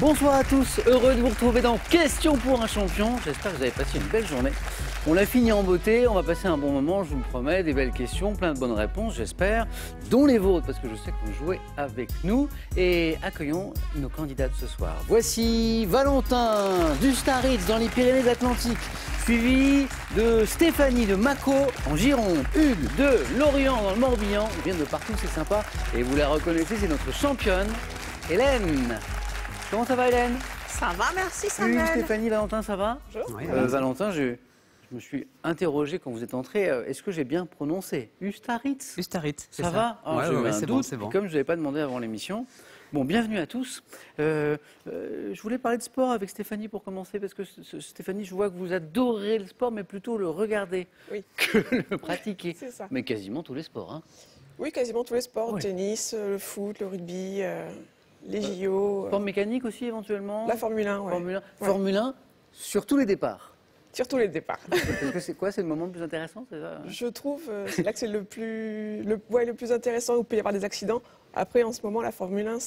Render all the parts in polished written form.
Bonsoir à tous, heureux de vous retrouver dans Question pour un champion. J'espère que vous avez passé une belle journée. On l'a fini en beauté, on va passer un bon moment, je vous le promets, des belles questions, plein de bonnes réponses, j'espère, dont les vôtres, parce que je sais que vous jouez avec nous. Et accueillons nos candidats de ce soir. Voici Valentin du Staritz dans les Pyrénées-Atlantiques, suivi de Stéphanie de Mâcon en Gironde, Hugues de Lorient dans le Morbihan. Ils viennent de partout, c'est sympa. Et vous la reconnaissez, c'est notre championne, Hélène. Comment ça va, Hélène? Ça va, merci, Hugues, Samuel. Stéphanie, Valentin, ça va? Bonjour. Oui, Valentin, je me suis interrogé quand vous êtes entré. Est-ce que j'ai bien prononcé Ustaritz? Ustaritz, c'est Ça va? Ouais, J'ai eu ouais, un c'est doute, bon, c'est bon. et comme je ne l'avais pas demandé avant l'émission. Bon, bienvenue à tous. Je voulais parler de sport avec Stéphanie pour commencer, parce que Stéphanie, je vois que vous adorez le sport, mais plutôt le regarder Oui. que le pratiquer. C'est ça. Mais quasiment tous les sports, hein. Oui, quasiment tous les sports. Ouais. Tennis, le foot, le rugby, les JO. Sport mécanique aussi, éventuellement? La Formule 1, ouais. Formule 1. Ouais. Formule 1 sur tous les départs. Surtout les départs. Parce que c'est quoi? C'est le moment le plus intéressant, c'est ça? Je trouve, c'est là que c'est le plus intéressant, où il peut y avoir des accidents. Après, en ce moment, la Formule 1,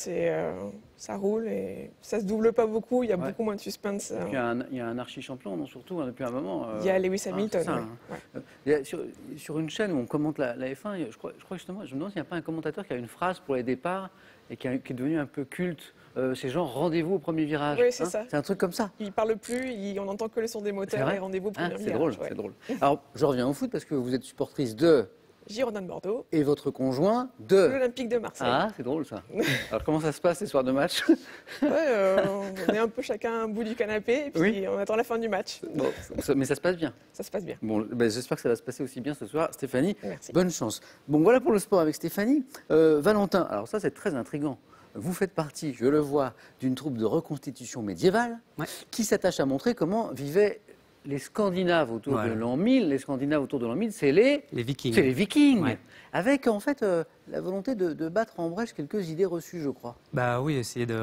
ça roule et ça se double pas beaucoup. Il y a Ouais. beaucoup moins de suspense. Il y a un archi-champion, non, surtout, hein, depuis un moment. Il y a Lewis Hamilton. c'est ça, ouais. hein. Ouais. Il y a sur une chaîne où on commente la F1, je crois justement, je me demande s'il n'y a pas un commentateur qui a une phrase pour les départs et qui est devenu un peu culte. C'est genre rendez-vous au premier virage. Oui, c'est ça. C'est un truc comme ça. Il parle plus, on n'entend que le son des C'est moteurs vrai et rendez-vous au premier C'est virage. drôle, ouais. c'est drôle. Alors, je reviens au foot parce que vous êtes supportrice de Girondins de Bordeaux, et votre conjoint de. l'Olympique de Marseille. Ah, c'est drôle ça. Alors, comment ça se passe ces soirs de match? Ouais, on est un peu chacun au bout du canapé et puis Oui. on attend la fin du match. Bon, mais ça se passe bien. Ça se passe bien. Bon, ben, j'espère que ça va se passer aussi bien ce soir, Stéphanie. Merci. Bonne chance. Bon, voilà pour le sport avec Stéphanie. Valentin, alors ça c'est très intriguant. Vous faites partie, je le vois, d'une troupe de reconstitution médiévale Ouais. qui s'attache à montrer comment vivaient les Scandinaves autour Voilà. de l'an 1000. Les Scandinaves autour de l'an 1000, c'est les Vikings. C'est les Vikings. Ouais. Avec en fait la volonté de battre en brèche quelques idées reçues, je crois. Bah oui, essayer de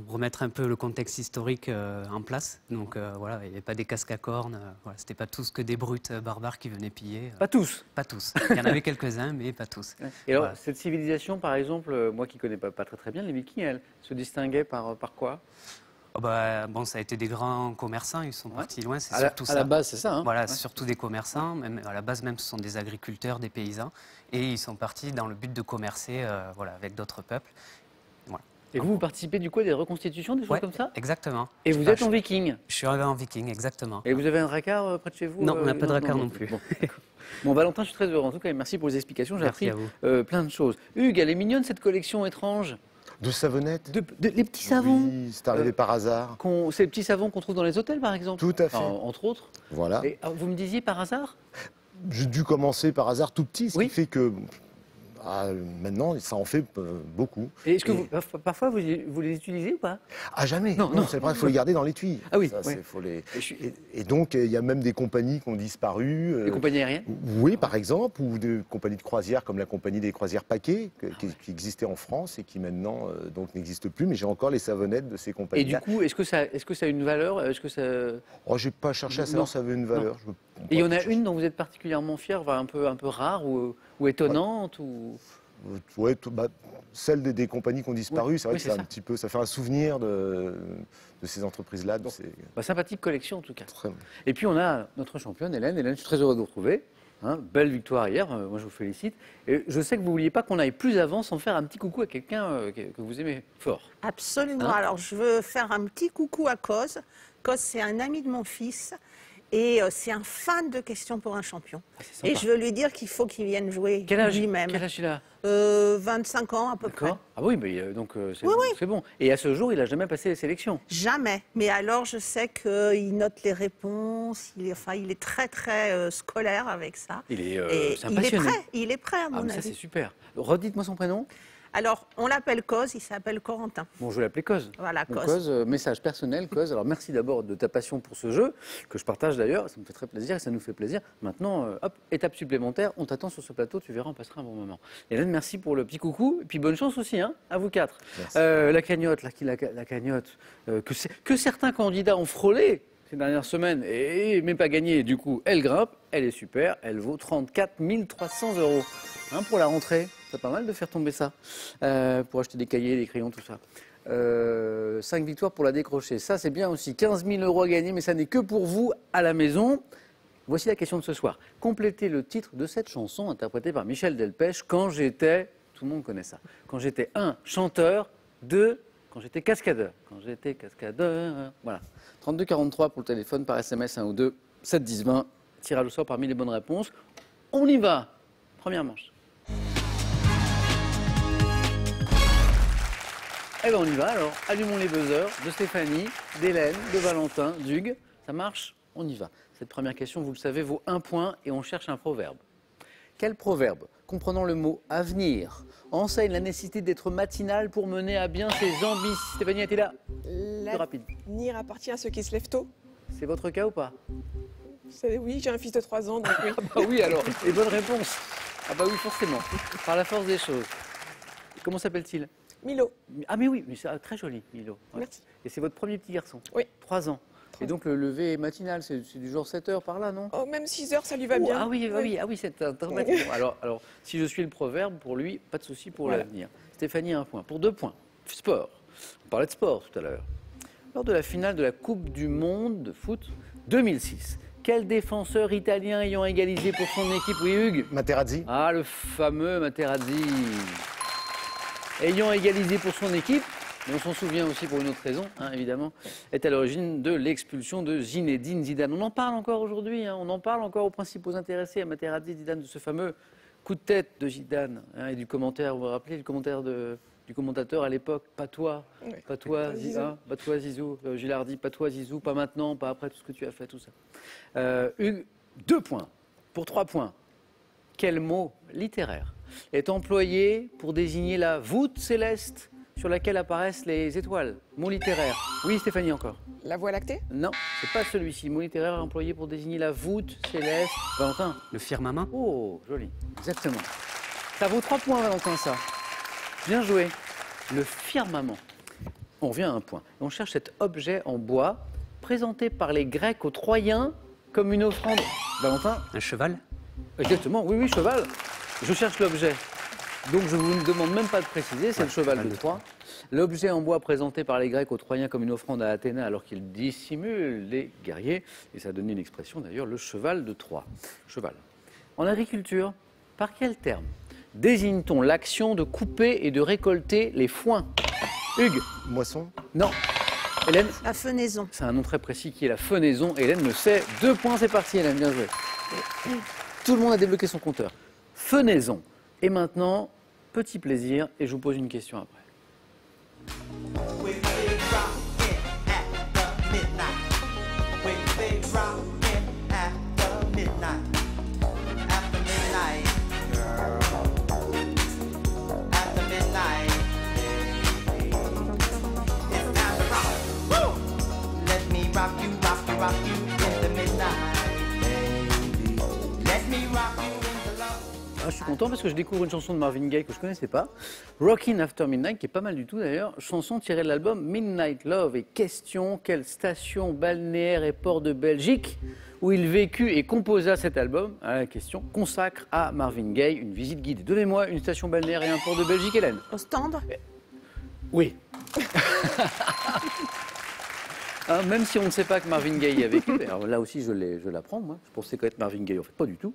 remettre un peu le contexte historique en place. Donc voilà, il n'y avait pas des casques à cornes. Voilà, c'était pas tous que des brutes barbares qui venaient piller. Pas tous. Pas tous. Il y en avait quelques-uns, mais pas tous. Et alors, Voilà. cette civilisation, par exemple, moi qui ne connais pas très bien, les Vikings, elle se distinguait par quoi? Oh bah, bon, ça a été des grands commerçants, ils sont partis loin, c'est surtout à ça. la base, c'est ça. Hein. Voilà, Ouais. c'est surtout des commerçants, même, à la base même ce sont des agriculteurs, des paysans, et ils sont partis dans le but de commercer voilà, avec d'autres peuples. Voilà. Et vous participez du coup à des reconstitutions, des choses Ouais, comme ça? exactement. Et vous êtes en viking? Je suis arrivé en viking, exactement. Et vous avez un dracard près de chez vous? Non, on n'a pas de dracard non plus. Bon, d'accord. Bon, Valentin, je suis très heureux. En tout cas, merci pour les explications. J'ai Merci appris à vous. plein de choses. Hugues, elle est mignonne cette collection étrange. De savonnettes. Les petits savons. Oui, c'est arrivé par hasard. C'est les petits savons qu'on trouve dans les hôtels, par exemple? Tout à fait. Entre autres. Voilà. Et, alors, vous me disiez par hasard? J'ai dû commencer par hasard tout petit, ce Oui. qui fait que maintenant, ça en fait beaucoup. Et est-ce que parfois vous les utilisez ou pas? À jamais. Non, non. C'est vrai, il faut les garder dans l'étui. Ah oui, Ça, ouais. faut les... Et je suis- et donc, il y a même des compagnies qui ont disparu. Les compagnies aériennes? Oui, par exemple, ou des compagnies de croisière comme la compagnie des croisières Paquet, qui existait en France et qui maintenant donc n'existe plus. Mais j'ai encore les savonnettes de ces Et du compagnies-là. coup, est-ce que ça a une valeur? Est-ce que ça... Oh, j'ai pas cherché à Non. savoir si ça avait une valeur. Et il y en a une dont vous êtes particulièrement fier, un peu rare ou étonnante ou... Ouais, celle des compagnies qui ont disparu, Oui, c'est vrai oui, que c'est c'est ça. un petit peu, ça fait un souvenir de ces entreprises-là. Bon. Sympathique collection en tout cas. Très... Et puis on a notre championne Hélène. Hélène, je suis très heureux de vous retrouver. Hein, belle victoire hier, moi je vous félicite. Et je sais que vous ne vouliez pas qu'on aille plus avant sans faire un petit coucou à quelqu'un que vous aimez fort. Absolument. Hein? Alors, je veux faire un petit coucou à Cos. Cos, c'est un ami de mon fils et c'est un fan de Questions pour un champion. c'est sympa. Et je veux lui dire qu'il faut qu'il vienne jouer Quel âge lui-même. il a? 25 ans à peu près. D'accord. Ah oui, mais donc c'est Oui, oui. c'est bon. Et à ce jour, il n'a jamais passé les sélections. Jamais. Mais alors, je sais qu'il note les réponses. Il est très, très scolaire avec ça. Il est, Et c'est un il est passionné. prêt. Il est prêt, à Ah, mon mais ça c'est avis. super. Redites-moi son prénom. Alors, on l'appelle Cos. Il s'appelle Corentin. Bon, je vais l'appeler Cos. Voilà, Donc, Cos. Cos, message personnel, Cos. Alors merci d'abord de ta passion pour ce jeu, que je partage d'ailleurs, ça me fait très plaisir et ça nous fait plaisir. Maintenant, hop, étape supplémentaire, on t'attend sur ce plateau, tu verras, on passera un bon moment. Hélène, merci pour le petit coucou, et puis bonne chance aussi, hein, à vous quatre. Merci. La cagnotte, la cagnotte, que certains candidats ont frôlé ces dernières semaines, et mais pas gagné, du coup, elle grimpe, elle est super, elle vaut 34 300 €. Hein, pour la rentrée, c'est pas mal de faire tomber ça, pour acheter des cahiers, des crayons, tout ça. 5 victoires pour la décrocher. Ça, c'est bien aussi. 15 000 € à gagner, mais ça n'est que pour vous à la maison. Voici la question de ce soir. Complétez le titre de cette chanson interprétée par Michel Delpech, Quand j'étais, tout le monde connaît ça, quand j'étais 1, chanteur, 2, quand j'étais cascadeur. Quand j'étais cascadeur, voilà. 32 43 pour le téléphone, par SMS 1 ou 2, 7 10 20, tirage au sort parmi les bonnes réponses. On y va. Première manche. Eh bien on y va alors, allumons les buzzers de Stéphanie, d'Hélène, de Valentin, d'Hugues. Ça marche? On y va. Cette première question, vous le savez, vaut 1 point et on cherche un proverbe. Quel proverbe, comprenant le mot « avenir », enseigne la nécessité d'être matinal pour mener à bien ses ambitions? Stéphanie, était là? Plus rapide. L'avenir appartient à ceux qui se lèvent tôt. C'est votre cas ou pas? Oui, j'ai un fils de 3 ans, donc oui. Ah bah oui alors, et bonne réponse. Ah bah oui, forcément, par la force des choses. Comment s'appelle-t-il? Milo. Ah mais oui, mais c'est très joli, Milo. Ouais. Merci. Et c'est votre premier petit garçon? Oui. 3 ans. Et donc le lever est matinal, c'est du genre 7 heures par là, non? Oh, même 6 heures, ça lui va bien. Ah oui, c'est un bon, alors, si je suis le proverbe, pour lui, pas de souci pour l'avenir. Stéphanie a 1 point. Pour 2 points, sport. On parlait de sport tout à l'heure. Lors de la finale de la Coupe du Monde de foot 2006, quel défenseur italien ayant égalisé pour son équipe? Oui, Hugues? Materazzi. Ah, le fameux Materazzi. Ayant égalisé pour son équipe, mais on s'en souvient aussi pour une autre raison, hein, évidemment, est à l'origine de l'expulsion de Zinedine Zidane. On en parle encore aujourd'hui, hein, on en parle encore aux principaux intéressés à Materazzi, Zidane, de ce fameux coup de tête de Zidane, hein, et du commentaire, vous vous rappelez, le commentaire du commentateur à l'époque, pas toi, Oui. pas toi, pas toi Zizou, Gilardi, pas toi Zizou, pas maintenant, pas après tout ce que tu as fait, tout ça. Hugues, 2 points, pour 3 points. Quel mot littéraire est employé pour désigner la voûte céleste sur laquelle apparaissent les étoiles? Mot littéraire. Oui, Stéphanie, encore. La Voie lactée? Non, c'est pas celui-ci. Mot littéraire employé pour désigner la voûte céleste. Valentin? Le firmament. Oh, joli. Exactement. Ça vaut 3 points, Valentin, ça. Bien joué. Le firmament. On revient à 1 point. On cherche cet objet en bois présenté par les Grecs aux Troyens comme une offrande. Valentin? Un cheval. Exactement, oui, cheval. Je cherche l'objet. Donc je ne vous demande même pas de préciser, c'est le cheval de Troie. L'objet en bois présenté par les Grecs aux Troyens comme une offrande à Athéna alors qu'ils dissimulent les guerriers. Et ça a donné une expression d'ailleurs, le cheval de Troie. Cheval. En agriculture, par quel terme désigne-t-on l'action de couper et de récolter les foins? Hugues? Moisson. Non. Hélène? La fenaison. C'est un nom très précis qui est la fenaison. Hélène le sait. 2 points, c'est parti, Hélène, bien joué. Tout le monde a débloqué son compteur. Fenaison. Et maintenant, petit plaisir, et je vous pose une question après. Ah, je suis content parce que je découvre une chanson de Marvin Gaye que je ne connaissais pas, Rockin' After Midnight, qui est pas mal du tout d'ailleurs, chanson tirée de l'album Midnight Love. Et question, quelle station balnéaire et port de Belgique où il vécut et composa cet album, la question, consacre à Marvin Gaye une visite guidée. Donnez-moi une station balnéaire et un port de Belgique, Hélène. Ostende. Oui. Hein, même si on ne sait pas que Marvin Gaye y a vécu, alors là aussi je l'apprends, moi, je pensais connaître Marvin Gaye, en fait pas du tout.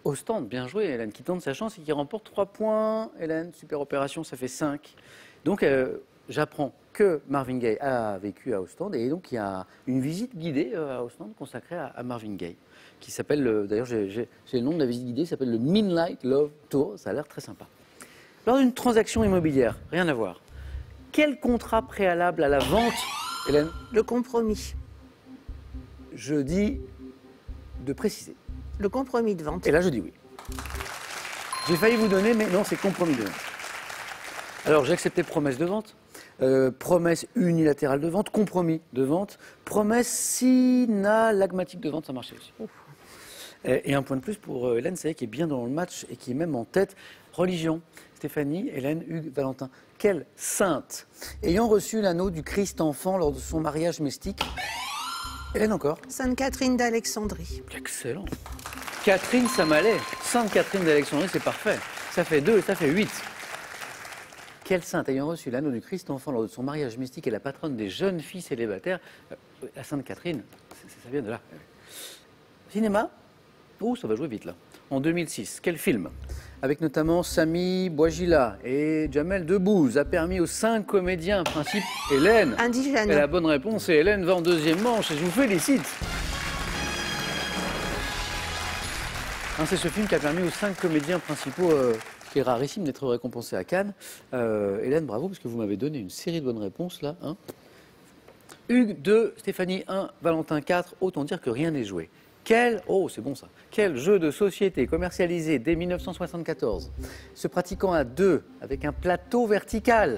Ostende, bien joué, Hélène, qui tente sa chance et qui remporte 3 points. Hélène, super opération, ça fait 5. Donc j'apprends que Marvin Gaye a vécu à Ostende et donc il y a une visite guidée à Ostende consacrée à Marvin Gaye, qui s'appelle, d'ailleurs j'ai le nom de la visite guidée, ça s'appelle le Midnight Love Tour, ça a l'air très sympa. Lors d'une transaction immobilière, rien à voir, quel contrat préalable à la vente, Hélène? Le compromis. Je dis de préciser. Le compromis de vente. Et là, je dis oui. J'ai failli vous donner, mais non, c'est compromis de vente. Alors, j'ai accepté promesse de vente, promesse unilatérale de vente, compromis de vente, promesse synalagmatique de vente, ça marchait aussi. Et un point de plus pour Hélène, c'est qui est bien dans le match et qui est même en tête. Religion, Stéphanie, Hélène, Hugues, Valentin. Quelle sainte, ayant reçu l'anneau du Christ enfant lors de son mariage mystique. Hélène encore. Sainte Catherine d'Alexandrie. Excellent. Catherine, ça m'allait. Sainte Catherine d'Alexandrie, c'est parfait. Ça fait 2 et ça fait 8. Quelle sainte ayant reçu l'anneau du Christ enfant lors de son mariage mystique est la patronne des jeunes filles célibataires? La Sainte Catherine, ça vient de là. Cinéma? Oh, ça va jouer vite là. En 2006, quel film, avec notamment Sami Bouajila et Jamel Debbouze, a permis aux 5 comédiens principaux Hélène? Indigène. Et la bonne réponse est Hélène va en deuxième manche et je vous félicite. C'est ce film qui a permis aux 5 comédiens principaux, qui est rarissime d'être récompensé à Cannes. Hélène, bravo, parce que vous m'avez donné une série de bonnes réponses là. Hugues 2, Stéphanie 1, Valentin 4, autant dire que rien n'est joué. Oh, c'est bon ça. Quel jeu de société commercialisé dès 1974, se pratiquant à 2 avec un plateau vertical?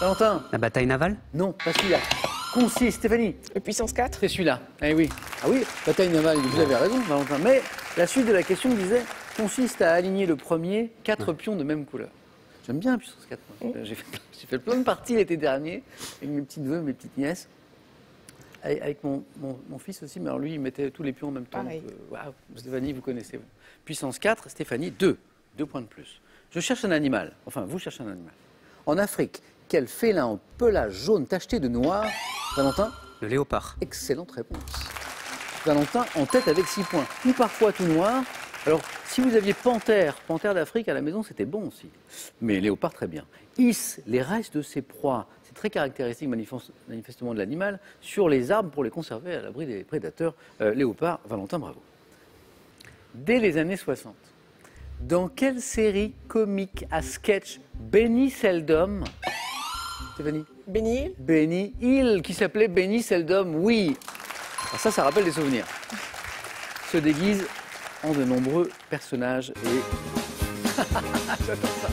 Valentin? La bataille navale? Non, pas celui-là. Consiste, Stéphanie? Le puissance 4. C'est celui-là. Eh oui. Ah oui, bataille navale, vous avez raison, Valentin. Mais la suite de la question disait consiste à aligner le premier 4 pions de même couleur. J'aime bien puissance 4. J'ai fait plein de parties l'été dernier avec mes petites veuves, mes petites nièces. Avec mon fils aussi, mais alors lui, il mettait tous les pions en même temps. Pareil. Waouh, Stéphanie, vous connaissez. Puissance 4, Stéphanie, 2. 2 points de plus. Je cherche un animal. Enfin, vous cherchez un animal. En Afrique, quel félin au pelage jaune tacheté de noir? Valentin? Le léopard. Excellente réponse. Valentin en tête avec 6 points. Ou parfois tout noir. Alors, si vous aviez panthère d'Afrique à la maison, c'était bon aussi. Mais léopard, très bien. Hisse les restes de ses proies. C'est très caractéristique manifestement de l'animal, sur les arbres pour les conserver à l'abri des prédateurs. Léopard, Valentin, bravo. Dès les années 60, dans quelle série comique à sketch Benny Seldom, Stéphanie? Benny. Benny Hill, qui s'appelait Benny Seldom, oui. Alors ça rappelle des souvenirs. Se déguise en de nombreux personnages et... J'adore ça.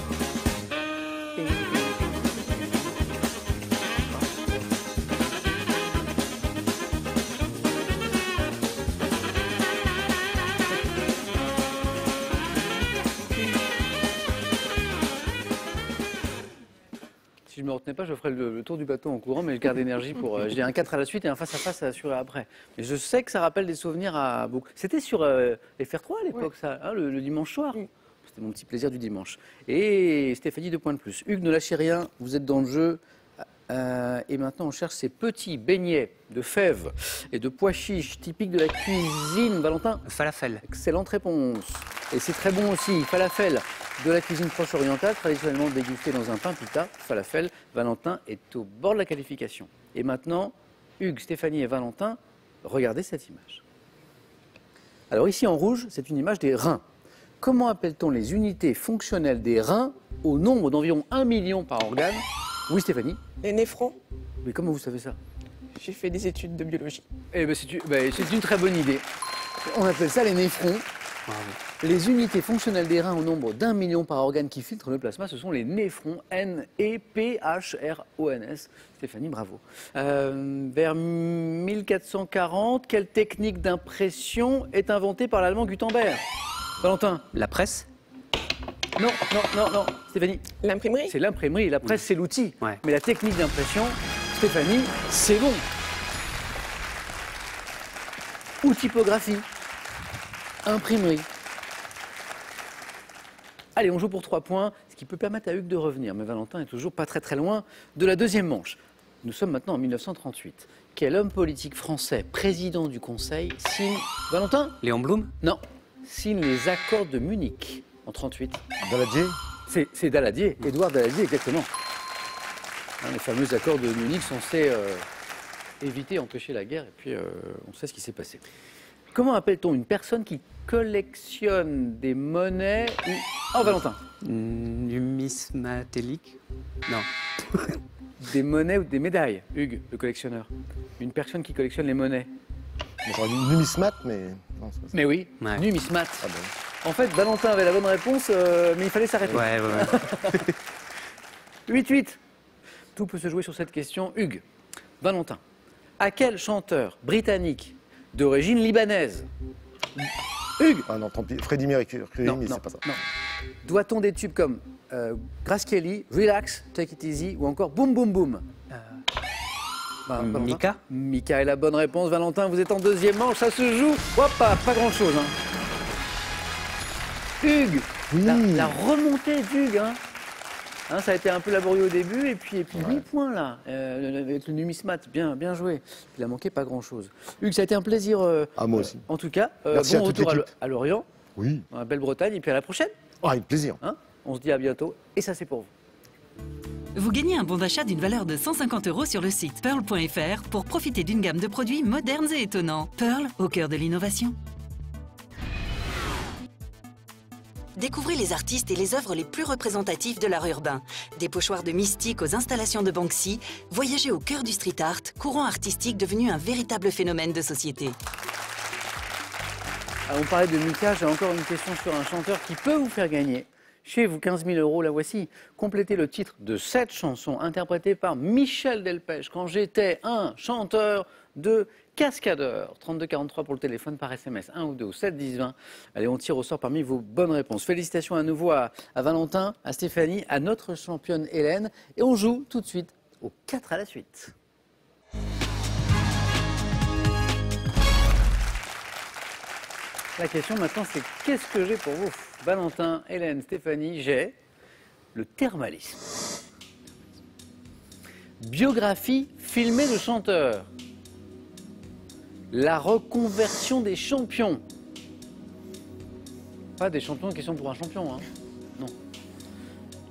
Si je ne me retenais pas, je ferais le tour du bateau en courant, mais je garde l'énergie pour... j'ai un 4 à la suite et un face-à-face à assurer après. Mais je sais que ça rappelle des souvenirs à beaucoup. C'était sur FR3 à l'époque, ça, le dimanche soir. C'était mon petit plaisir du dimanche. Et Stéphanie, 2 points de plus. Hugues, ne lâchez rien, vous êtes dans le jeu. Et maintenant, on cherche ces petits beignets de fèves et de pois chiches typiques de la cuisine. Valentin? Falafel. Excellente réponse. Et c'est très bon aussi, falafel de la cuisine proche orientale, traditionnellement dégusté dans un pain pita. Falafel, Valentin est au bord de la qualification. Et maintenant, Hugues, Stéphanie et Valentin, regardez cette image. Alors ici en rouge, c'est une image des reins. Comment appelle-t-on les unités fonctionnelles des reins au nombre d'environ 1 million par organe? Oui, Stéphanie? Les néphrons. Mais comment vous savez ça? J'ai fait des études de biologie. Eh ben, c'est une très bonne idée. On appelle ça les néphrons. Bravo. Les unités fonctionnelles des reins au nombre d'1 million par organe qui filtrent le plasma, ce sont les néphrons, N-E-P-H-R-O-N-S. Stéphanie, bravo. Vers 1440, quelle technique d'impression est inventée par l'allemand Gutenberg? Valentin? La presse? Non. Stéphanie? L'imprimerie. C'est l'imprimerie. La presse, c'est l'outil. Ouais. Mais la technique d'impression, Stéphanie, c'est bon. Ou typographie. Imprimerie. Allez, on joue pour 3 points, ce qui peut permettre à Hugues de revenir. Mais Valentin est toujours pas très loin de la deuxième manche. Nous sommes maintenant en 1938. Quel homme politique français, président du Conseil, signe... Valentin? Léon Blum? Non. Signe les accords de Munich en 38. Daladier? C'est Daladier, Édouard Daladier, exactement. Les fameux accords de Munich censés éviter, empêcher la guerre, et puis on sait ce qui s'est passé. Comment appelle-t-on une personne qui collectionne des monnaies ou... Oh, Valentin. Numismatélique? Non. Des monnaies ou des médailles, Hugues, le collectionneur. Une personne qui collectionne les monnaies. J'aurais dit numismate, mais... Non, c'est pas ça. Mais oui, Ouais. numismate. Ah ben. En fait, Valentin avait la bonne réponse, mais il fallait s'arrêter. Ouais. 8-8. Tout peut se jouer sur cette question. Hugues, Valentin, à quel chanteur britannique d'origine libanaise, Hugues, Ah non, tant pis. Freddie Mercury, mais c'est pas ça. non. Doit-on des tubes comme Grace Kelly, Relax, Take It Easy ou encore Boom Boom Boom? Valentin. Mika? Mika est la bonne réponse. Valentin, vous êtes en deuxième manche, ça se joue. Hop, pas grand-chose. Hein. Hugues, Oui. la remontée d'Hugues. Hein. Hein, ça a été un peu laborieux au début, et puis 8 points là, avec le numismate, bien joué. Il a manqué pas grand-chose. Hugues, ça a été un plaisir. Moi aussi. En tout cas, Merci bon à toute retour l'équipe. à Lorient, Oui. à Belle-Bretagne, et puis à la prochaine. Avec plaisir. Hein, on se dit à bientôt, et ça c'est pour vous. Vous gagnez un bon d'achat d'une valeur de 150 € sur le site pearl.fr pour profiter d'une gamme de produits modernes et étonnants. Pearl, au cœur de l'innovation. Découvrez les artistes et les œuvres les plus représentatives de l'art urbain. Des pochoirs de Mystique aux installations de Banksy, voyagez au cœur du street art, courant artistique devenu un véritable phénomène de société. Ah, on parlait de Mika, j'ai encore une question sur un chanteur qui peut vous faire gagner. Chez vous, 15 000 €, la voici. Complétez le titre de cette chanson interprétée par Michel Delpech, quand j'étais un chanteur de cascadeur. 32 43 pour le téléphone, par SMS, 1 ou 2 au 7 10 20. Allez, on tire au sort parmi vos bonnes réponses. Félicitations à nouveau à Valentin, à Stéphanie, à notre championne Hélène. Et on joue tout de suite aux 4 à la suite. La question maintenant, c'est qu'est-ce que j'ai pour vous? Valentin, Hélène, Stéphanie, j'ai le thermalisme. Biographie filmée de chanteurs. La reconversion des champions. Pas des champions qui sont pour un champion, hein. Non.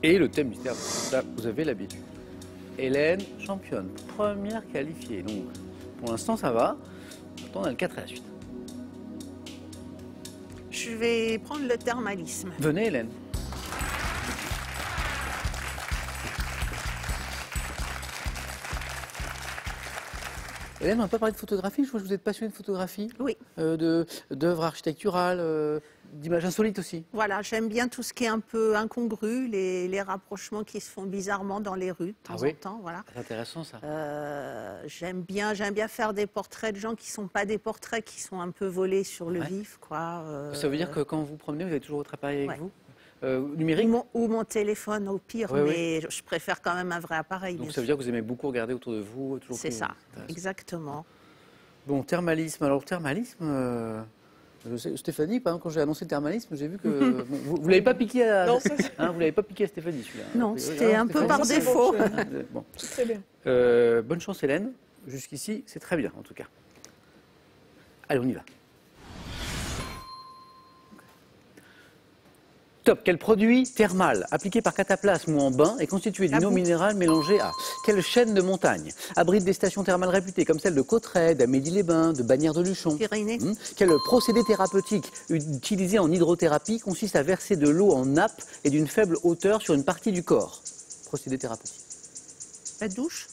Et le thème mystère, ça, vous avez l'habitude. Hélène, championne, première qualifiée. Donc, pour l'instant, ça va. Maintenant, on a le 4 à la suite. Je vais prendre le thermalisme. Venez, Hélène. Hélène, on n'a pas parlé de photographie. Je vois que vous êtes passionnée de photographie. Oui. D'œuvres architecturales, d'images insolites aussi. Voilà, j'aime bien tout ce qui est un peu incongru, les rapprochements qui se font bizarrement dans les rues de temps en temps. Voilà. C'est intéressant ça. J'aime bien faire des portraits de gens qui ne sont pas des portraits, qui sont un peu volés sur le vif, quoi. Ça veut dire que quand vous promenez, vous avez toujours votre appareil avec ouais. vous numérique? Ou mon téléphone au pire, mais je préfère quand même un vrai appareil. Donc ça veut dire que vous aimez beaucoup regarder autour de vous, toujours. C'est ça, exactement. Bon, thermalisme. Alors thermalisme, Stéphanie, par exemple, quand j'ai annoncé le thermalisme, j'ai vu que bon, vous l'avez pas piqué à. Non, vous l'avez pas piqué à Stéphanie, celui-là. Non, c'était un peu par c'est défaut. bon, Bon. C'est très bien. Bonne chance, Hélène. Jusqu'ici, c'est très bien, en tout cas. Allez, on y va. Top. Quel produit thermal appliqué par cataplasme ou en bain est constitué d'une eau minérale mélangée à quelle chaîne de montagne abrite des stations thermales réputées comme celles de Cauterets, d'Amélie-les-Bains, de Bagnères-de-Luchon? Pyrénées. Quel procédé thérapeutique utilisé en hydrothérapie consiste à verser de l'eau en nappe et d'une faible hauteur sur une partie du corps? Procédé thérapeutique. La douche.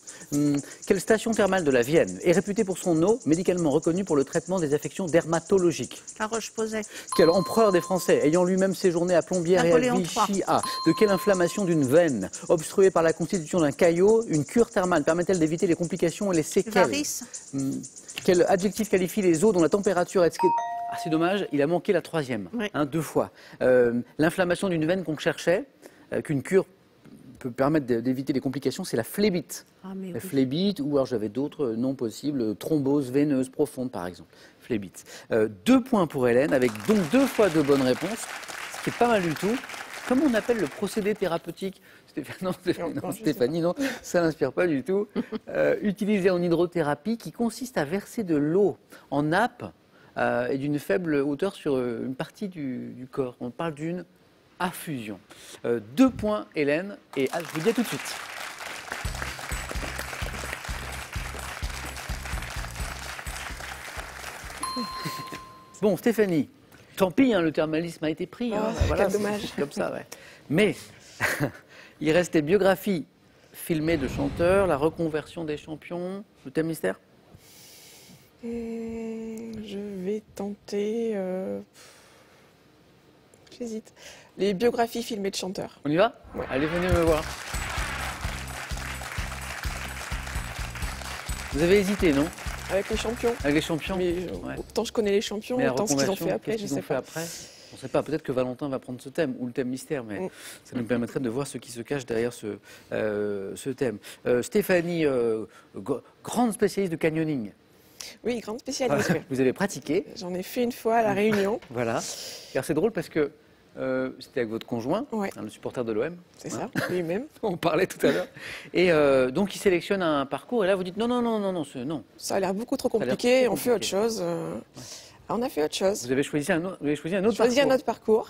Quelle station thermale de la Vienne est réputée pour son eau, médicalement reconnue pour le traitement des affections dermatologiques? La Roche-Posay. Quel empereur des Français, ayant lui-même séjourné à Plombières et à Napoléon Vichy, a de quelle inflammation d'une veine obstruée par la constitution d'un caillot une cure thermale permet-elle d'éviter les complications et les séquelles? Varices. Quel adjectif qualifie les eaux dont la température est... Ah, c'est dommage, il a manqué la troisième, Oui. 2 fois. L'inflammation d'une veine qu'on cherchait, qu'une cure peut permettre d'éviter les complications, c'est la phlébite. Ah, mais La oui. phlébite, ou alors j'avais d'autres noms possibles, thrombose veineuse profonde par exemple. Phlébite. 2 points pour Hélène, avec donc 2 fois de bonnes réponses, ce qui est pas mal du tout. Comment on appelle le procédé thérapeutique? Stéphanie, non, ça n'inspire pas du tout. Utilisé en hydrothérapie, qui consiste à verser de l'eau en nappe et d'une faible hauteur sur une partie du corps. On parle d'une affusion. 2 points, Hélène, et je vous dis à tout de suite. Bon, Stéphanie, tant pis, hein, le thermalisme a été pris. Hein, quel dommage. C'est comme ça, ouais. Mais il reste les biographies filmées de chanteurs, la reconversion des champions, le thème mystère. Je vais tenter. J'hésite. Les biographies filmées de chanteurs. On y va? Ouais. Allez, venez me voir. Vous avez hésité, non? Avec les champions. Avec les champions? Mais Ouais. autant je connais les champions, Mais la autant ce qu'ils ont reconversion, fait après, qu'est-ce je qu'ils sais ont fait pas. après? On ne sait pas, peut-être que Valentin va prendre ce thème, ou le thème mystère, mais ça nous permettrait de voir ce qui se cache derrière ce thème. Stéphanie, grande spécialiste de canyoning. Oui, grande spécialiste. Oui. Vous avez pratiqué. J'en ai fait une fois à La Réunion. Voilà. Alors c'est drôle parce que C'était avec votre conjoint, Ouais. le supporter de l'OM. C'est ça, lui-même. On parlait tout à l'heure. Et donc, il sélectionne un parcours. Et là, vous dites non. Ça a l'air beaucoup trop a l'air compliqué, trop on fait autre compliqué. chose. Alors, on a fait autre chose. Vous avez choisi un autre, J'ai choisi un autre parcours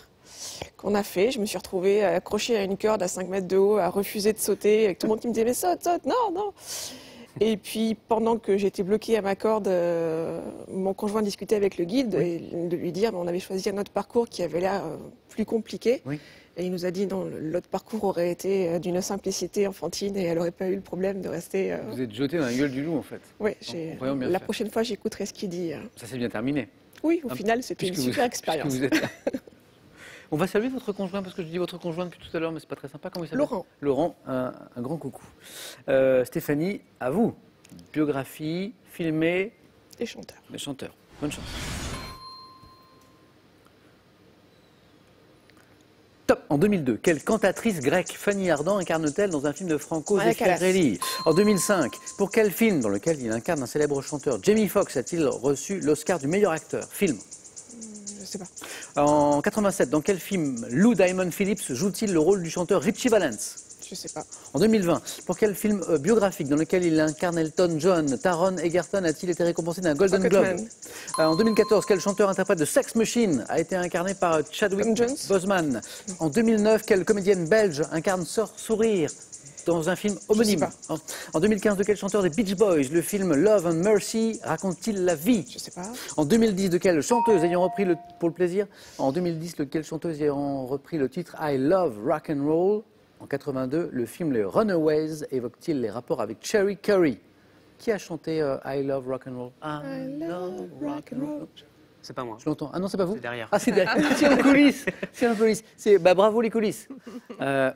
qu'on a fait. Je me suis retrouvée accrochée à une corde à 5 mètres de haut, à refuser de sauter, avec tout le monde qui me disait mais saute, non. Et puis pendant que j'étais bloquée à ma corde, mon conjoint discutait avec le guide et de lui dire on avait choisi un autre parcours qui avait l'air plus compliqué. Oui. Et il nous a dit non, l'autre parcours aurait été d'une simplicité enfantine et elle n'aurait pas eu le problème de rester. Vous êtes jeté dans la gueule du loup, en fait. Oui, voyons bien la faire. prochaine fois j'écouterai ce qu'il dit. Ça s'est bien terminé. Oui, au final c'était une Puisque super vous expérience. êtes là. On va saluer votre conjoint, parce que je dis votre conjoint depuis tout à l'heure, mais c'est pas très sympa. Comment il s'appelle ? Laurent. Laurent, un grand coucou. Stéphanie, à vous. Biographie, filmée, Et chanteur. les chanteurs. Bonne chance. Top. En 2002, quelle cantatrice grecque Fanny Ardant incarne-t-elle dans un film de Franco Maria Callas. Zeffirelli ? En 2005, pour quel film dans lequel il incarne un célèbre chanteur Jamie Foxx a-t-il reçu l'Oscar du meilleur acteur ? Film. Je sais pas. En 87, dans quel film Lou Diamond Phillips joue-t-il le rôle du chanteur Richie Valens ? Je sais pas. En 2020, pour quel film biographique dans lequel il incarne Elton John, Taron Egerton a-t-il été récompensé d'un Golden Globe ? Rocketman. En 2014, quel chanteur-interprète de Sex Machine a été incarné par Chadwick Tom Jones. Boseman ? En 2009, quelle comédienne belge incarne Sœur Sourire dans un film homonyme ? sais En 2015, de quel chanteur des Beach Boys le film Love and Mercy raconte-t-il la vie ? Je sais pas. En 2010, de quelle chanteuse ayant repris pour le plaisir ? En 2010, de quelle chanteuse ayant repris le titre I Love Rock and Roll ? En 82, le film Les Runaways évoque-t-il les rapports avec Cherry Curry ? Qui a chanté I Love Rock and Roll ? I love rock and roll. C'est pas moi. Je l'entends. Ah non, c'est pas vous ? C'est derrière. Ah, c'est derrière. C'est en coulisses. C'est en coulisses. Bravo les coulisses. Un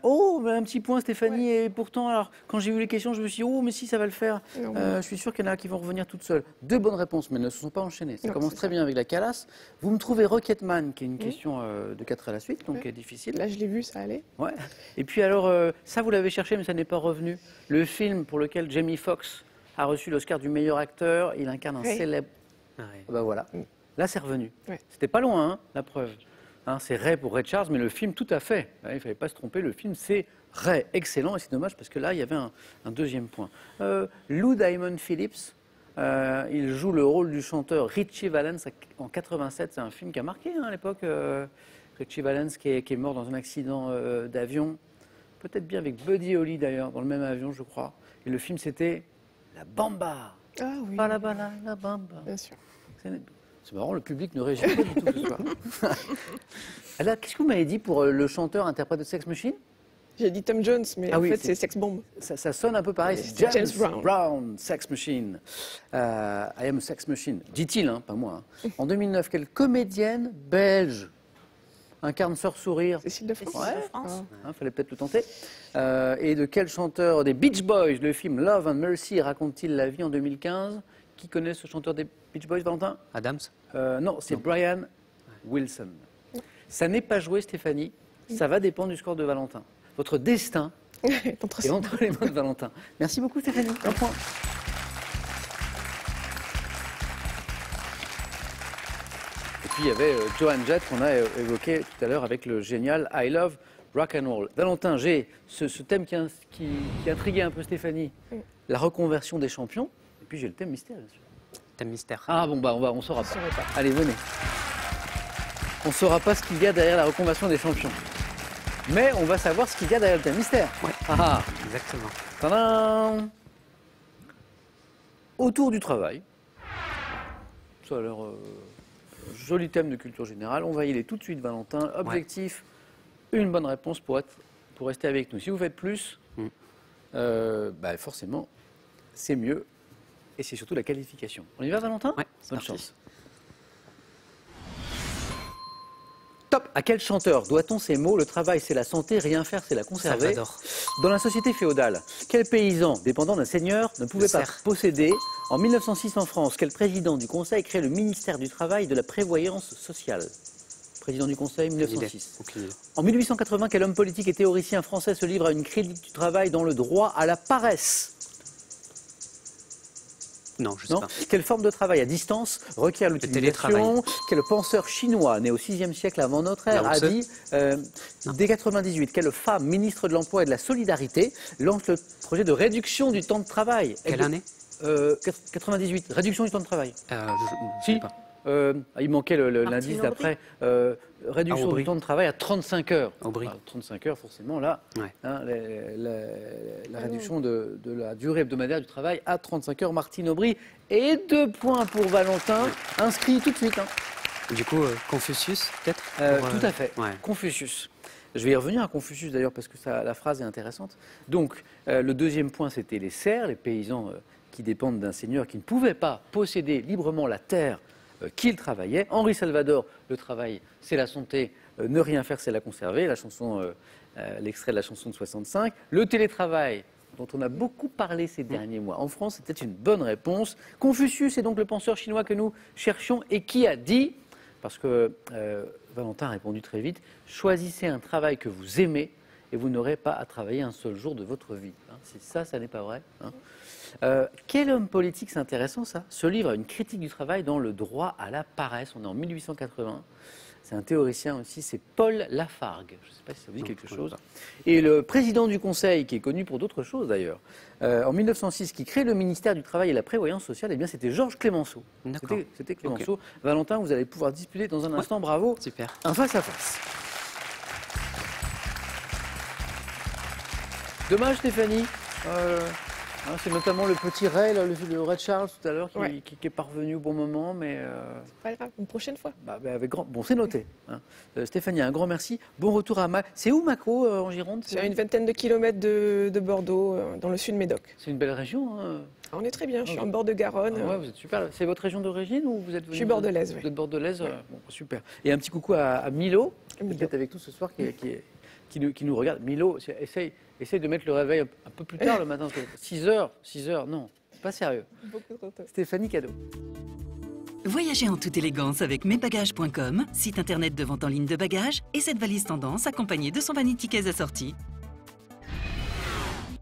petit point Stéphanie. Et pourtant, alors, quand j'ai vu les questions, je me suis dit, mais si, ça va le faire. Non. Je suis sûr qu'il y en a qui vont revenir toutes seules. 2 bonnes réponses, mais elles ne se sont pas enchaînées. Ça Non, commence c'est très ça. bien avec la Callas. Vous me trouvez Rocketman, qui est une question de 4 à la suite, donc Oui. qui est difficile. Là, je l'ai vu, ça allait. Ouais. Et puis alors, ça vous l'avez cherché, mais ça n'est pas revenu. Le film pour lequel Jamie Foxx a reçu l'Oscar du meilleur acteur, il incarne un Oui. célèbre. Ouais. Voilà. Mm. Là, c'est revenu. Ouais. C'était pas loin, hein, la preuve. C'est Ray pour Ray Charles, mais le film, tout à fait. Il ne fallait pas se tromper. Le film, c'est Ray. Excellent. Et c'est dommage parce que là, il y avait un deuxième point. Lou Diamond Phillips, il joue le rôle du chanteur Richie Valens en 87. C'est un film qui a marqué à l'époque. Richie Valens qui est mort dans un accident d'avion. Peut-être bien avec Buddy Holly d'ailleurs, dans le même avion, je crois. Et le film, c'était La Bamba. Ah oui. Bala bala, la Bamba. Bien sûr. C'est marrant, le public ne réagit pas du tout ce soir. Alors, qu'est-ce que vous m'avez dit pour le chanteur interprète de Sex Machine ? J'ai dit Tom Jones, mais Ah en oui, fait, c'est- c'est Sex Bomb. Ça sonne un peu pareil. C'est C'est James Brown. Sex Machine. I am a Sex Machine. Dit-il, hein, pas moi. hein. En 2009, quelle comédienne belge incarne Sœur Sourire ? Cécile de France. Cécile de France. Fallait peut-être le tenter. Et de quel chanteur des Beach Boys le film Love and Mercy raconte-t-il la vie en 2015 ? Qui connaît ce chanteur des Beach Boys, Valentin ? Adams. Non, c'est Brian Wilson. Ça n'est pas joué, Stéphanie. Ça va dépendre du score de Valentin. Votre destin Entre est ça. entre les mains de Valentin. Merci beaucoup, Stéphanie. Un point. Et puis, il y avait Joan Jett qu'on a évoqué tout à l'heure avec le génial I Love Rock and Roll. Valentin, j'ai ce thème qui intriguait un peu Stéphanie, la reconversion des champions. Et puis, j'ai le thème mystère, bien sûr. Thème mystère. Ah bon, on saura Je pas. saurais pas. Allez, venez. On ne saura pas ce qu'il y a derrière la reconversion des champions. Mais on va savoir ce qu'il y a derrière le thème mystère. Ouais. Ah, Exactement. tadam. Autour du travail. Ça a l'air joli thème de culture générale. On va y aller tout de suite, Valentin. Objectif, une bonne réponse pour rester avec nous. Si vous faites plus, forcément, c'est mieux. Et c'est surtout la qualification. On y va, Valentin ? Ouais, c'est Bonne parti. chance. Top. À quel chanteur doit-on ces mots ? Le travail, c'est la santé, rien faire, c'est la conserver. Salvador. Dans la société féodale, quel paysan, dépendant d'un seigneur, ne pouvait Le pas cerf. posséder ? En 1906 en France, quel président du Conseil crée le ministère du Travail et de la Prévoyance sociale ? Président du Conseil, Aucune idée. 1906. Aucune idée. En 1880, quel homme politique et théoricien français se livre à une critique du travail dans le droit à la paresse ? Non, je sais pas. Quelle forme de travail à distance requiert l'utilisation? Quel penseur chinois, né au VIe siècle avant notre ère, a dit, dès 98, quelle femme, ministre de l'Emploi et de la Solidarité, lance le projet de réduction du temps de travail? Quelle année? 98, réduction du temps de travail. Je sais pas. Il manquait l'indice d'après. Réduction du temps de travail à 35 heures. 35 heures, forcément, là, Ouais. hein, la réduction de la durée hebdomadaire du travail à 35 heures. Martine Aubry. Et 2 points pour Valentin, inscrit tout de suite. Hein. Du coup, Confucius, peut-être Tout à fait, ouais. Confucius. Je vais y revenir à Confucius d'ailleurs parce que la phrase est intéressante. Donc, le deuxième point, c'était les serfs, les paysans qui dépendent d'un seigneur qui ne pouvait pas posséder librement la terre qu'il travaillait. Henri Salvador, le travail, c'est la santé, ne rien faire, c'est la conserver, l'extrait de la chanson de 65. Le télétravail, dont on a beaucoup parlé ces derniers mois en France, c'était une bonne réponse. Confucius est donc le penseur chinois que nous cherchions et qui a dit, parce que Valentin a répondu très vite, choisissez un travail que vous aimez et vous n'aurez pas à travailler un seul jour de votre vie. Hein, si ça n'est pas vrai. Hein. Quel homme politique, c'est intéressant ça. Ce livre a une critique du travail dans le droit à la paresse. On est en 1880. C'est un théoricien aussi, c'est Paul Lafargue. Je ne sais pas si ça vous dit quelque chose. Et le président du Conseil, qui est connu pour d'autres choses d'ailleurs, en 1906, qui crée le ministère du Travail et la Prévoyance sociale, eh bien c'était Georges Clemenceau. C'était Clemenceau. Okay. Valentin, vous allez pouvoir disputer dans un instant, bravo. Super. Un face-à-face. Dommage Stéphanie. C'est notamment le petit Ray, là, le Ray Charles tout à l'heure, qui est parvenu au bon moment, mais... C'est pas grave, une prochaine fois. Bon, c'est noté. Hein. Stéphanie, un grand merci. Bon retour à Macro. C'est où Macro, en Gironde? C'est à une vingtaine de kilomètres de Bordeaux, dans le sud Médoc. C'est une belle région. Hein. On est très bien, je suis en bord de Garonne. Ouais, vous êtes super. C'est votre région d'origine ou vous êtes venu? Je suis bordelaise, oui. Vous êtes bordelaise, bon, super. Et un petit coucou à Milo, qui est peut-être avec nous ce soir, qui nous regarde. Milo, essaye de mettre le réveil un peu plus tard le matin. 6 heures, non, pas sérieux. Beaucoup trop tôt. Stéphanie, cadeau. Voyagez en toute élégance avec mesbagages.com, site internet de vente en ligne de bagages, et cette valise tendance accompagnée de son vanity case assorti.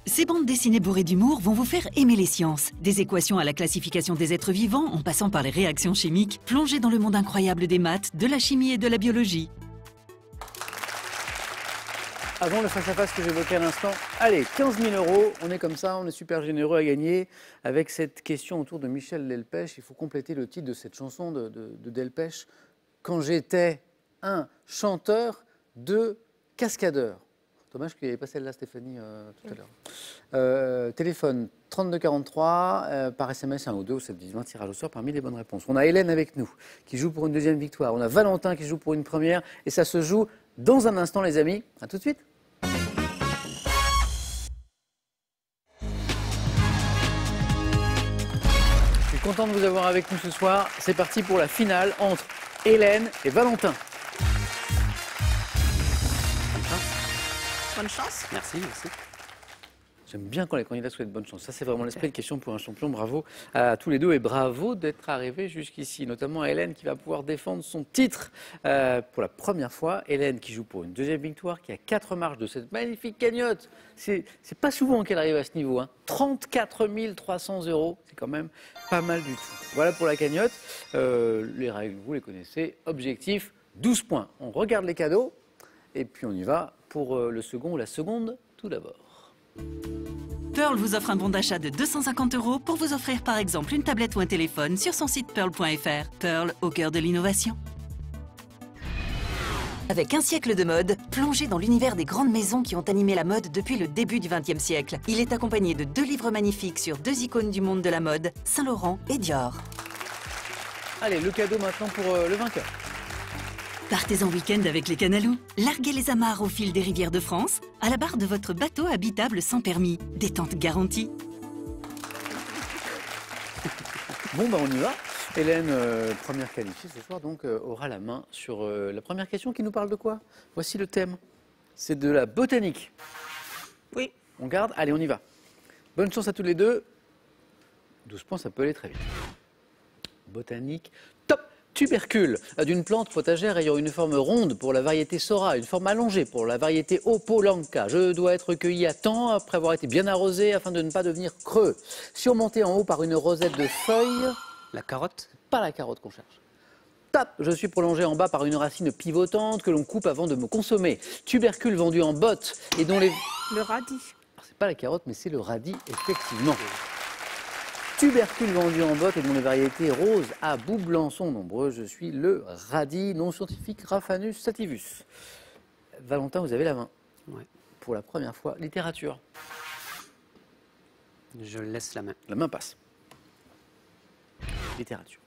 Ces bandes dessinées bourrées d'humour vont vous faire aimer les sciences. Des équations à la classification des êtres vivants, en passant par les réactions chimiques, plongez dans le monde incroyable des maths, de la chimie et de la biologie. Avant le face-à-face que j'évoquais à l'instant, allez, 15 000 €, on est comme ça, on est super généreux à gagner. Avec cette question autour de Michel Delpech, il faut compléter le titre de cette chanson de Delpech. Quand j'étais un chanteur de cascadeur. Dommage qu'il n'y ait pas celle-là, Stéphanie, tout à l'heure. Téléphone 3243, par SMS 1 ou 2, 7 10 20, tirage au sort parmi les bonnes réponses. On a Hélène avec nous, qui joue pour une deuxième victoire. On a Valentin qui joue pour une première. Et ça se joue dans un instant, les amis. À tout de suite. Je suis content de vous avoir avec nous ce soir. C'est parti pour la finale entre Hélène et Valentin. Bonne chance. Merci, merci. J'aime bien quand les candidats souhaitent bonne chance. Ça, c'est vraiment l'esprit de question pour un champion. Bravo à tous les deux et bravo d'être arrivés jusqu'ici. Notamment à Hélène qui va pouvoir défendre son titre pour la première fois. Hélène qui joue pour une deuxième victoire, qui a 4 marches de cette magnifique cagnotte. C'est pas souvent qu'elle arrive à ce niveau. Hein. 34 300 €. C'est quand même pas mal du tout. Voilà pour la cagnotte. Les règles, vous les connaissez. Objectif, 12 points. On regarde les cadeaux et puis on y va pour le second ou la seconde tout d'abord. Pearl vous offre un bon d'achat de 250 € pour vous offrir par exemple une tablette ou un téléphone sur son site pearl.fr. Pearl au cœur de l'innovation. Avec un siècle de mode, plongez dans l'univers des grandes maisons qui ont animé la mode depuis le début du XXe siècle. Il est accompagné de 2 livres magnifiques sur 2 icônes du monde de la mode, Saint Laurent et Dior. Allez, le cadeau maintenant pour le vainqueur. Partez en week-end avec les Canalous. Larguez les amarres au fil des rivières de France, à la barre de votre bateau habitable sans permis. Détente garantie. Bon, on y va. Hélène, première qualifiée ce soir, donc aura la main sur la première question qui nous parle de quoi? Voici le thème. C'est de la botanique. Oui. On garde? Allez, on y va. Bonne chance à tous les deux. 12 points, ça peut aller très vite. Botanique, top. Tubercule, d'une plante potagère ayant une forme ronde pour la variété Sora, une forme allongée pour la variété Opolanca. Je dois être cueilli à temps après avoir été bien arrosé afin de ne pas devenir creux. Surmonté en haut par une rosette de feuilles. La carotte. Pas la carotte qu'on cherche. Top, je suis prolongé en bas par une racine pivotante que l'on coupe avant de me consommer. Tubercule vendu en bottes et dont les... Le radis. C'est pas la carotte, mais c'est le radis, effectivement. Tubercule vendu en bottes et dont les variétés roses à bout blanc sont nombreuses. Je suis le radis non scientifique Raphanus sativus. Valentin, vous avez la main. Ouais. Pour la première fois, littérature. Je laisse la main. La main passe. Littérature.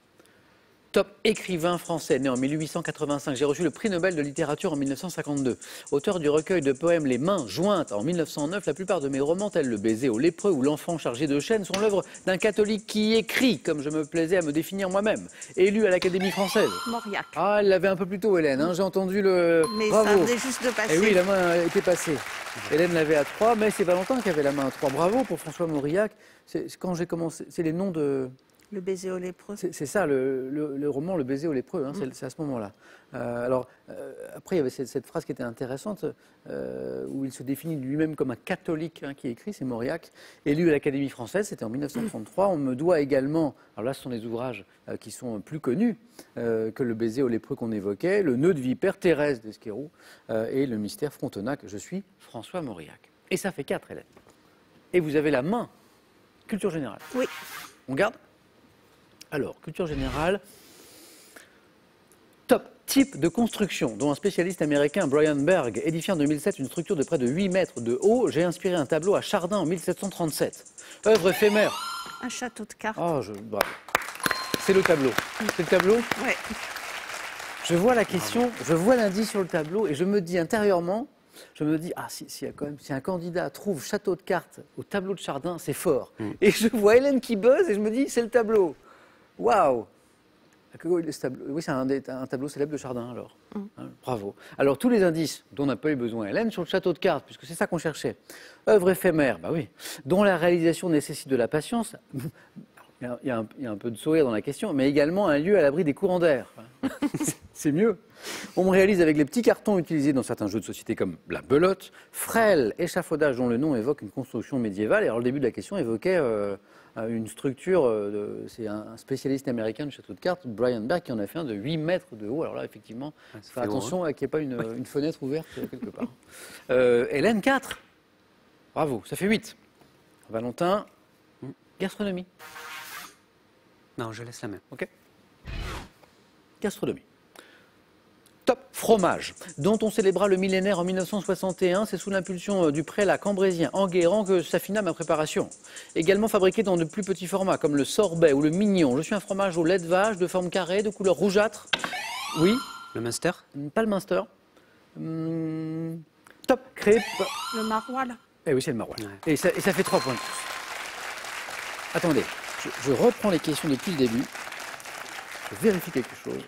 Top écrivain français, né en 1885. J'ai reçu le prix Nobel de littérature en 1952. Auteur du recueil de poèmes Les Mains jointes en 1909, la plupart de mes romans, tels Le baiser au lépreux ou L'enfant chargé de chaînes, sont l'œuvre d'un catholique qui écrit, comme je me plaisais à me définir moi-même. Élu à l'Académie française. Mauriac. Ah, elle l'avait un peu plus tôt, Hélène. Hein, j'ai entendu le... Mais Bravo. ça venait juste de passer. Et oui, la main était passée. Hélène l'avait à 3, mais c'est Valentin qui avait la main à 3. Bravo pour François Mauriac. Quand j'ai commencé, c'est les noms de... Le baiser au lépreux. C'est ça, le roman Le baiser au lépreux, hein, c'est à ce moment-là. Après, il y avait cette phrase qui était intéressante, où il se définit lui-même comme un catholique qui écrit, c'est Mauriac, élu à l'Académie française, c'était en 1933. On me doit également, alors là ce sont les ouvrages qui sont plus connus que Le baiser au lépreux qu'on évoquait, Le nœud de vipère, Thérèse d'Esquerroux, et Le mystère Frontenac. Je suis François Mauriac. Et ça fait 4, Hélène. Et vous avez la main, culture générale. Oui. On garde ? Alors, culture générale, top type de construction dont un spécialiste américain, Brian Berg, édifié en 2007 une structure de près de 8 mètres de haut. J'ai inspiré un tableau à Chardin en 1737. Œuvre éphémère. Un château de cartes. Oh, bravo. C'est le tableau. C'est le tableau. Oui. Je vois la question, je vois l'indice sur le tableau et je me dis intérieurement, si un candidat trouve château de cartes au tableau de Chardin, c'est fort. Et je vois Hélène qui buzz et je me dis, c'est le tableau. Waouh! Oui, c'est un tableau célèbre de Chardin, alors. Hein, bravo. Alors, tous les indices dont n'a pas eu besoin Hélène sur le château de cartes, puisque c'est ça qu'on cherchait. Œuvre éphémère, bah oui. Dont la réalisation nécessite de la patience. Il y a un peu de sourire dans la question, mais également un lieu à l'abri des courants d'air. C'est mieux. On me réalise avec les petits cartons utilisés dans certains jeux de société comme la belote. Frêle échafaudage dont le nom évoque une construction médiévale. Et alors, le début de la question évoquait... une structure, c'est un spécialiste américain du château de cartes, Brian Berg, qui en a fait un de 8 mètres de haut. Alors là, effectivement, faire attention à qu'il n'y ait pas une fenêtre ouverte quelque part. Hélène, 4. Bravo, ça fait 8. Valentin, gastronomie. Non, je laisse la main. OK. Gastronomie. Top fromage, dont on célébra le millénaire en 1961. C'est sous l'impulsion du prélat cambrésien Enguerrand que s'affina ma préparation. Également fabriqué dans de plus petits formats, comme le sorbet ou le mignon. Je suis un fromage au lait de vache, de forme carrée, de couleur rougeâtre. Oui. Le Munster. Pas le Munster. Top crêpe. Le maroilles. Eh oui, c'est le maroilles. Ouais. Et ça fait 3 points de plus. Attendez, je reprends les questions depuis le début. Je vérifie quelque chose.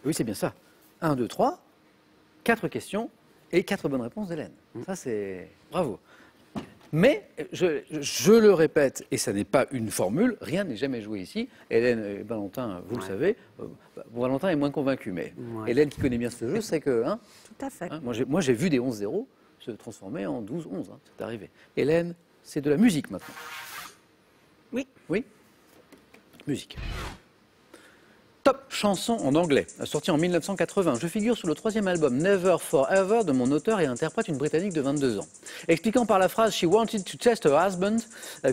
Oui, c'est bien ça. 1, 2, 3, 4 questions et 4 bonnes réponses d'Hélène. Ça, c'est... Bravo. Mais, je le répète, et ça n'est pas une formule, rien n'est jamais joué ici. Hélène et Valentin, vous le savez. Valentin est moins convaincu, mais Hélène, qui connaît bien ce jeu, sait que... Hein, Tout à fait. hein, moi, j'ai vu des 11-0 se transformer en 12-11. Hein, c'est arrivé. Hélène, c'est de la musique maintenant. Oui. Oui. Musique. Top chanson en anglais, sorti en 1980. Je figure sur le 3e album Never Forever de mon auteur et interprète une Britannique de 22 ans. Expliquant par la phrase « She wanted to test her husband »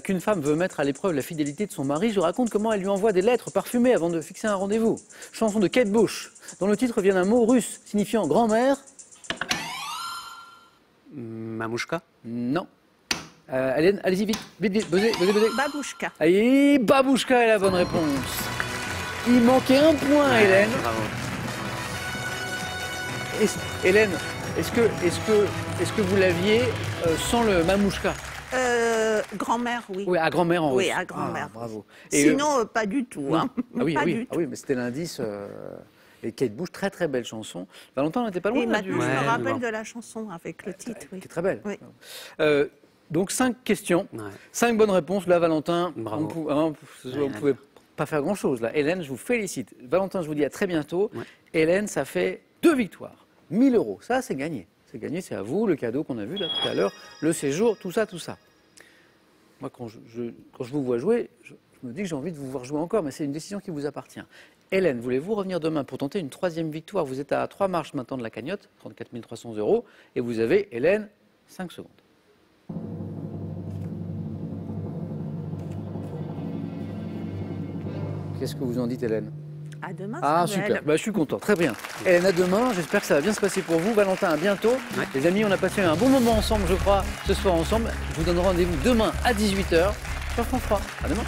qu'une femme veut mettre à l'épreuve la fidélité de son mari, je raconte comment elle lui envoie des lettres parfumées avant de fixer un rendez-vous. Chanson de Kate Bush, dont le titre vient d'un mot russe signifiant grand-mère. Mamouchka. Non. Allez-y, vite, buzzez. Babouchka. Allez, Babouchka est la bonne réponse. Il manquait un point, Hélène. Bravo. Hélène, est-ce que vous l'aviez sans le mamouchka? Grand-mère, oui. Oui, à grand-mère en russe. Oui, à grand-mère. Ah, bravo. Sinon, pas du tout. Hein. Ah oui, Pas ah oui, du ah oui, mais c'était l'indice. Et Kate Bush, très très belle chanson. Valentin, on n'était pas loin. Et là, maintenant, je me Ouais, rappelle bon. de la chanson avec le titre. Oui. Qui est très belle. Oui. Donc 5 questions, Ouais. 5 bonnes réponses. Là, Valentin, Bravo. on pouvait pas faire grand-chose là. Hélène, je vous félicite. Valentin, je vous dis à très bientôt. Ouais. Hélène, ça fait 2 victoires. 1 000 €. Ça, c'est gagné. C'est gagné, c'est à vous, le cadeau qu'on a vu là tout à l'heure, le séjour, tout ça, tout ça. Moi, quand je vous vois jouer, je me dis que j'ai envie de vous voir jouer encore, mais c'est une décision qui vous appartient. Hélène, voulez-vous revenir demain pour tenter une 3e victoire? Vous êtes à 3 marches maintenant de la cagnotte, 34 300 €, et vous avez, Hélène, 5 secondes. Qu'est-ce que vous en dites, Hélène? À demain, Ah, Samuel. super, bah, je suis content, très bien. Hélène, à demain, j'espère que ça va bien se passer pour vous. Valentin, à bientôt. Ouais. Les amis, on a passé un bon moment ensemble, je crois, ce soir ensemble. Je vous donne rendez-vous demain à 18 h sur France 3. À demain.